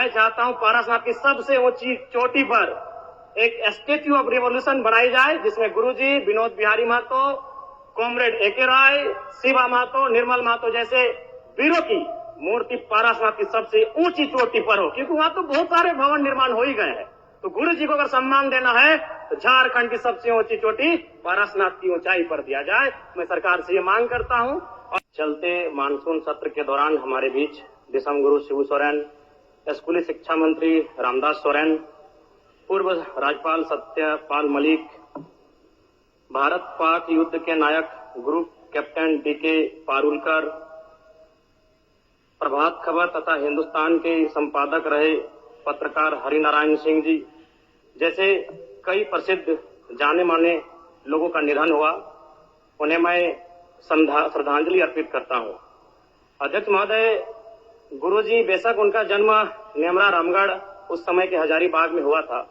मैं चाहता हूं पारासात की सबसे ऊंची चोटी पर एक स्टैच्यू ऑफ रिवॉल्यूशन बनाई जाए, जिसमें गुरुजी, विनोद बिहारी महतो, कॉमरेड एके राय, शिवा महतो, निर्मल महतो जैसे वीरों की मूर्ति पारासात की सबसे ऊंची चोटी पर हो, क्योंकि वहां तो बहुत सारे भवन निर्माण हो ही गए हैं। तो गुरु जी को अगर सम्मान देना है तो झारखंड की सबसे ऊंची चोटी पारासनाथ की ऊंचाई पर दिया जाए। मैं सरकार से ये मांग करता हूं। और चलते मानसून सत्र के दौरान हमारे बीच दिसम गुरु शिबू सोरेन, स्कूली शिक्षा मंत्री रामदास सोरेन, पूर्व राज्यपाल सत्यपाल मलिक, भारत पाक युद्ध के नायक group captain DK Parulkar, Prabhat Khabar तथा हिंदुस्तान के संपादक रहे पत्रकार हरिनारायण सिंह जी जैसे कई प्रसिद्ध जाने माने लोगों का निधन हुआ, उन्हें मैं श्रद्धांजलि अर्पित करता हूं। अध्यक्ष महोदय, गुरुजी बेशक उनका जन्म नेमरा रामगढ़ उस समय के हजारीबाग में हुआ था,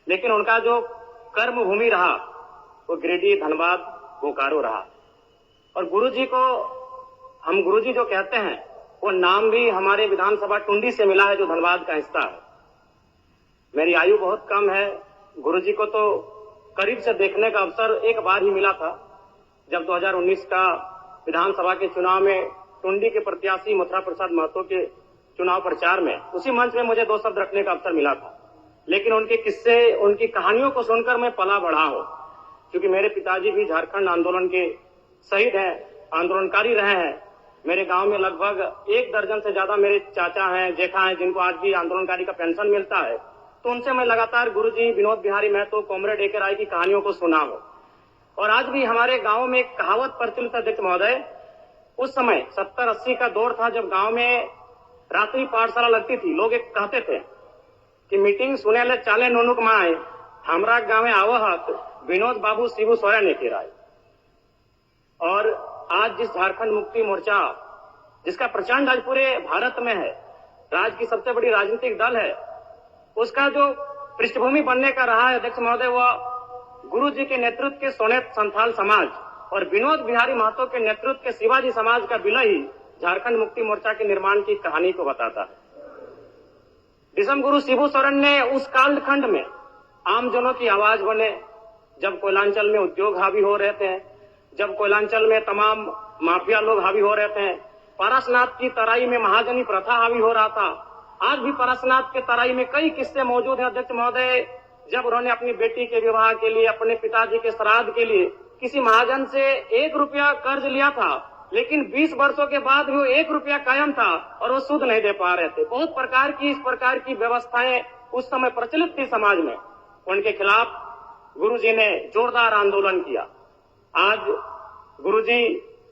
लेकिन उनका जो कर्म भूमि रहा वो गिरिडीह, धनबाद, बोकारो रहा। और गुरुजी को हम गुरुजी जो कहते हैं वो नाम भी हमारे विधानसभा टुंडी से मिला है, जो धनबाद का हिस्सा है। मेरी आयु बहुत कम है, गुरुजी को तो करीब से देखने का अवसर एक बार ही मिला था, जब 2019 का विधानसभा के चुनाव में टुंडी के प्रत्याशी मथुरा प्रसाद महतो के चुनाव प्रचार में उसी मंच में मुझे 2 शब्द रखने का अवसर मिला था। लेकिन उनके किस्से, उनकी कहानियों को सुनकर मैं पला बढ़ा हूं, क्योंकि मेरे पिताजी भी झारखंड आंदोलन के शहीद हैं, आंदोलनकारी रहे हैं। मेरे गांव में लगभग 1 दर्जन से ज्यादा मेरे चाचा हैं, जेठा हैं, जिनको आज भी आंदोलनकारी का पेंशन मिलता है। तो उनसे मैं लगातार गुरुजी, विनोद बिहारी महतो, कॉमरेड एके राय की कहानियों को सुना हूं। और आज भी हमारे गांव में एक कहावत प्रचलित, अध्यक्ष महोदय, उस समय 70-80 का दौर था जब गांव में रात्रि पाठशाला लगती थी। लोग एक कहते थे कि मीटिंग सुने ले चाले नोनुक माए, हमरा गांव में आवहत विनोद बाबू शिबू सोरेन एके राय। और आज जिस झारखंड मुक्ति मोर्चा, जिसका प्रचंड आज पूरे भारत में है, राज्य की सबसे बड़ी राजनीतिक दल है, उसका जो पृष्ठभूमि बनने का रहा है, अध्यक्ष महोदय, वह गुरु जी के नेतृत्व के सोनेत संथाल समाज और विनोद बिहारी महतो के नेतृत्व के शिवाजी समाज का विलय ही झारखंड मुक्ति मोर्चा के निर्माण की कहानी को बताता है। दिसम गुरु शिबू सोरेन ने उस कालखंड में आमजनों की आवाज बने, जब कोयलांचल में उद्योग हावी हो रहे थे, जब कोयलांचल में तमाम माफिया लोग हावी हो रहे थे, पारसनाथ की तराई में महाजनी प्रथा हावी हो रहा था। आज भी पारसनाथ के तराई में कई किस्से मौजूद हैं, अध्यक्ष महोदय, जब उन्होंने अपनी बेटी के विवाह के लिए, अपने पिताजी के श्राद्ध के लिए किसी महाजन से 1 रुपया कर्ज लिया था, लेकिन 20 वर्षों के बाद भी वो 1 रुपया कायम था और वो सूद नहीं दे पा रहे थे। बहुत प्रकार की इस प्रकार की व्यवस्थाएं उस समय प्रचलित थी समाज में। उनके खिलाफ गुरुजी ने जोरदार आंदोलन किया। आज गुरुजी,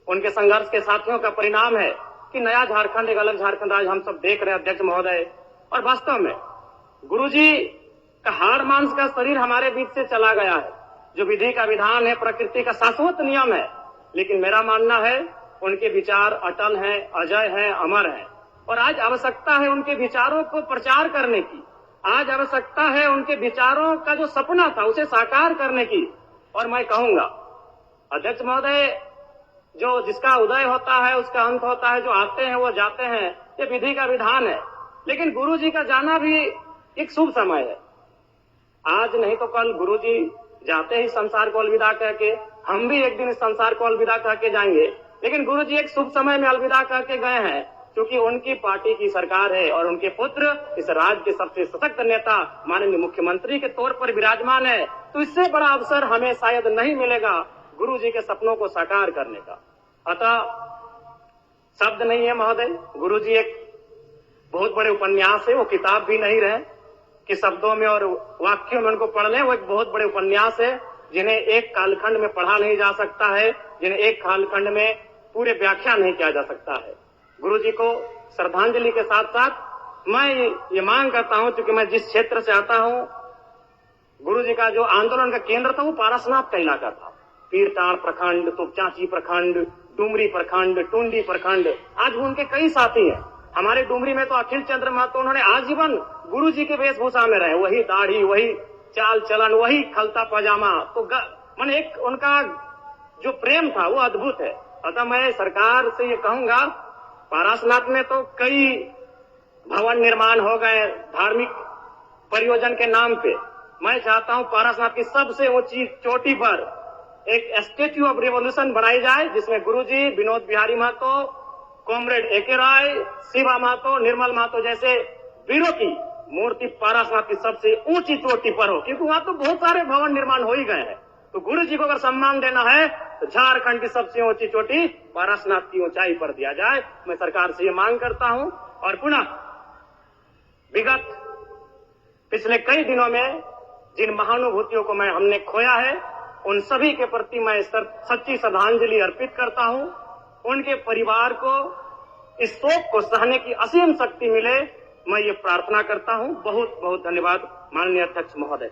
उनके संघर्ष के साथियों का परिणाम है कि नया झारखंड, एक अलग झारखंड आज हम सब देख रहे हैं, अध्यक्ष महोदय। और वास्तव में गुरुजी का हाड़ मांस का शरीर हमारे बीच से चला गया है। जो विधि का विधान है, प्रकृति का शाश्वत नियम है, लेकिन मेरा मानना है उनके विचार अटल हैं, अजय हैं, अमर हैं। और आज आवश्यकता है उनके विचारों को प्रचार करने की। आज आवश्यकता है उनके विचारों का जो सपना था उसे साकार करने की। और मैं कहूंगा, अध्यक्ष महोदय, जो जिसका उदय होता है उसका अंत होता है, जो आते हैं वो जाते हैं, ये विधि का विधान है। लेकिन गुरुजी का जाना भी एक शुभ समय है। आज नहीं तो कल गुरुजी जाते ही संसार को अलविदा कह के, हम भी एक दिन इस संसार को अलविदा कह के जाएंगे। लेकिन गुरुजी एक शुभ समय में अलविदा कह के गए हैं, क्योंकि उनकी पार्टी की सरकार है और उनके पुत्र इस राज्य के सबसे सशक्त नेता माननीय मुख्यमंत्री के तौर पर विराजमान है। तो इससे बड़ा अवसर हमें शायद नहीं मिलेगा गुरु जी के सपनों को साकार करने का। अतः शब्द नहीं है महोदय, गुरु जी एक बहुत बड़े उपन्यास है, वो किताब भी नहीं रहे कि शब्दों में और वाक्यों में उनको पढ़ लें। वो एक बहुत बड़े उपन्यास है जिन्हें एक कालखंड में पढ़ा नहीं जा सकता है, जिन्हें एक कालखंड में पूरे व्याख्या नहीं किया जा सकता है। गुरु जी को श्रद्धांजलि के साथ साथ मैं ये मांग करता हूं, क्योंकि मैं जिस क्षेत्र से आता हूं, गुरु जी का जो आंदोलन का केंद्र था वो पारसनाथ का इलाका था। पीरटांड़ प्रखंड, तुपचांची प्रखंड, डुमरी प्रखंड, टुंडी प्रखंड, आज भी उनके कई साथी हैं। हमारे डुमरी में तो अखिल चंद्र महतो, उन्होंने आजीवन गुरु जी के वेशभूषा में रहे, वही दाढ़ी, वही चाल चलन, वही खलता पजामा। तो मन एक उनका जो प्रेम था वो अद्भुत है। अतः मैं सरकार से ये कहूंगा, पारसनाथ में तो कई भवन निर्माण हो गए धार्मिक परियोजन के नाम पे। मैं चाहता हूं पारसनाथ की सबसे ऊंची चोटी पर एक स्टेच्यू ऑफ रिवॉल्यूशन बनाई जाए, जिसमें गुरुजी, विनोद बिहारी महतो, कॉमरेड एके राय, शिवा महतो, निर्मल महतो जैसे वीरों की मूर्ति पारसनाथ की सबसे ऊंची चोटी पर हो, क्योंकि वहां तो बहुत सारे भवन निर्माण हो ही गए हैं। तो गुरु जी को अगर सम्मान देना है तो झारखंड की सबसे ऊंची चोटी पारसनाथ की ऊंचाई पर दिया जाए। मैं सरकार से ये मांग करता हूं। और पुनः विगत पिछले कई दिनों में जिन महानुभूतियों को हमने खोया है, उन सभी के प्रति मैं सच्ची श्रद्धांजलि अर्पित करता हूं। उनके परिवार को इस शोक को सहने की असीम शक्ति मिले, मैं ये प्रार्थना करता हूं। बहुत बहुत धन्यवाद माननीय अध्यक्ष महोदय।